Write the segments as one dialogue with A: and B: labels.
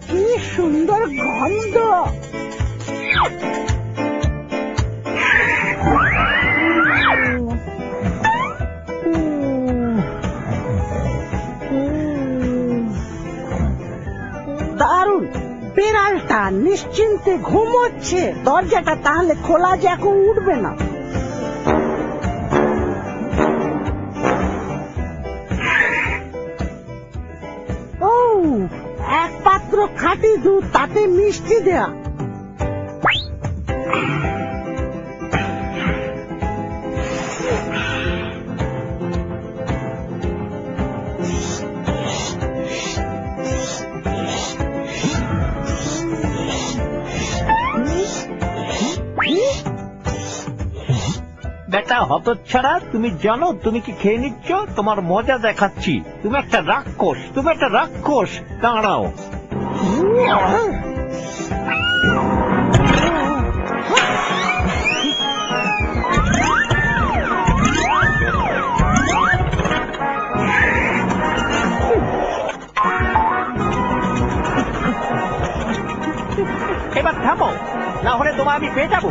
A: কি সুন্দর গন্ধ। দারুণ, বিড়ালটা নিশ্চিন্তে ঘুমোচ্ছে। দরজাটা তাহলে খোলা যে এখন উঠবে না। এক পাত্র খাঁটি দুধ, তাতে মিষ্টি দেয়া।
B: বেটা হতচ্ছাড়া, তুমি জানো তুমি কি খেয়ে নিচ্ছ? তোমার মজা দেখাচ্ছি। তুমি একটা রাক্ষস, তুমি একটা রাক্ষস। দাঁড়াও। এবার থামো, না হলে তোমায় আমি পেয়ে যাবো।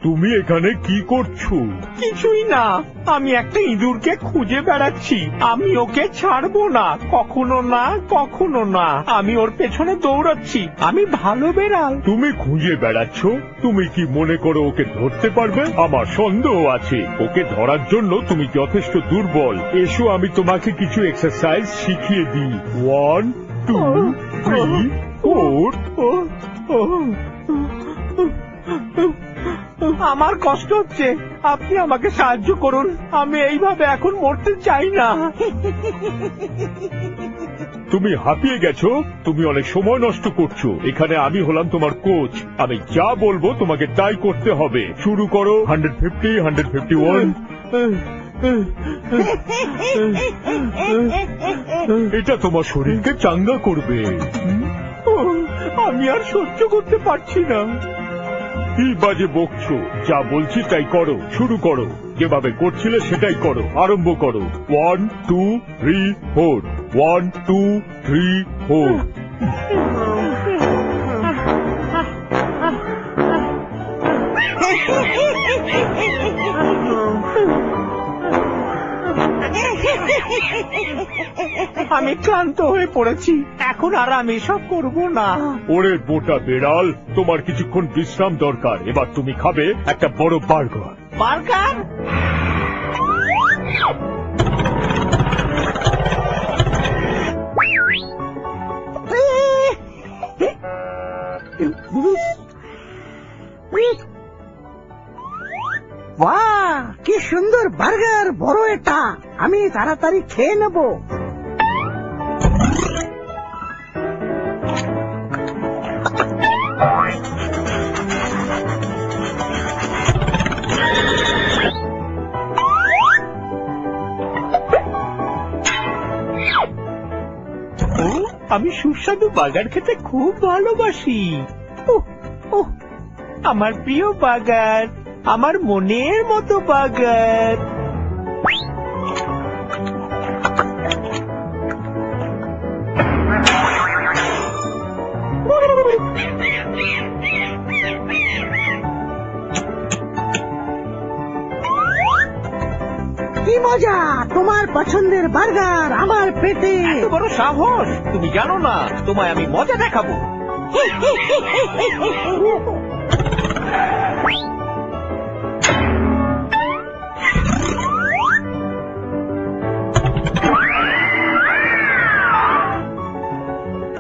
C: তুমি এখানে কি করছো?
B: কিছুই না, আমি একটা ইঁদুরকে খুঁজে বেড়াচ্ছি। আমি ওকে ছাড়বো না, কখনো না, কখনো না। আমি ওর পেছনে দৌড়াচ্ছি। আমি ভালো বেড়াল।
C: তুমি খুঁজে বেড়াচ্ছ? তুমি কি মনে করো ওকে ধরতে পারবে? আমার সন্দেহ আছে। ওকে ধরার জন্য তুমি যথেষ্ট দুর্বল। এসো আমি তোমাকে কিছু এক্সারসাইজ শিখিয়ে দিই। 1 2 3 4।
B: আমার কষ্ট হচ্ছে, আপনি আমাকে সাহায্য করুন। আমি এইভাবে এখন মরতে চাই না।
C: তুমি হাঁপিয়ে গেছো, তুমি অনেক সময় নষ্ট করছো। এখানে আমি হলাম তোমার কোচ। আমি যা বলবো তোমাকে তাই করতে হবে। শুরু করো। 150, 151। এটা তোমার শরীরকে চাঙ্গা করবে।
B: আমি আর সহ্য করতে পারছি না।
C: কি বাজে বকছো? যা বলছি তাই করো। শুরু করো। যেভাবে করছিলে সেটাই করো। আরম্ভ করো। 1 2 3 4। 1 2 3 4।
B: আমি ক্লান্ত হয়ে পড়েছি, এখন আর আমি এসব করবো না।
C: ওরে বোটা বেড়াল, তোমার কিছুক্ষণ বিশ্রাম দরকার। এবার তুমি খাবে একটা বড় বার্গার।
B: বার্গার?
A: বাহ, কি সুন্দর বার্গার, বড় এটা। আমি তাড়াতাড়ি খেয়ে নেব।
B: আমি সুস্বাদু বার্গার খেতে খুব ভালোবাসি। আমার প্রিয় বার্গার, আমার মনের মতো বার্গার।
A: কি মজা, তোমার পছন্দের বার্গার আমার পেটে।
B: এত বড় সাহস! তুমি জানো না তোমায় আমি মজা দেখাবো।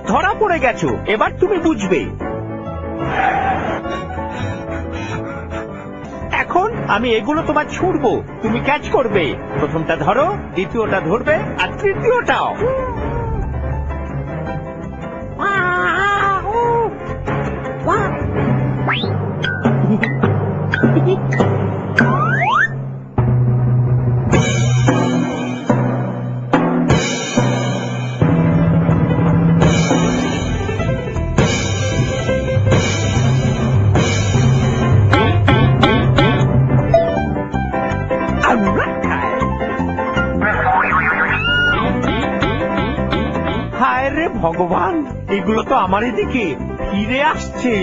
B: ধরা পড়ে গেছো, এবার তুমি বুঝবে। এখন আমি এগুলো তোমার ছুঁড়বো, তুমি ক্যাচ করবে। প্রথমটা ধরো, দ্বিতীয়টা ধরবে, আর তৃতীয়টাও। হায় রে ভগবান, এগুলো তো আমার দিকে ফিরে আসছে।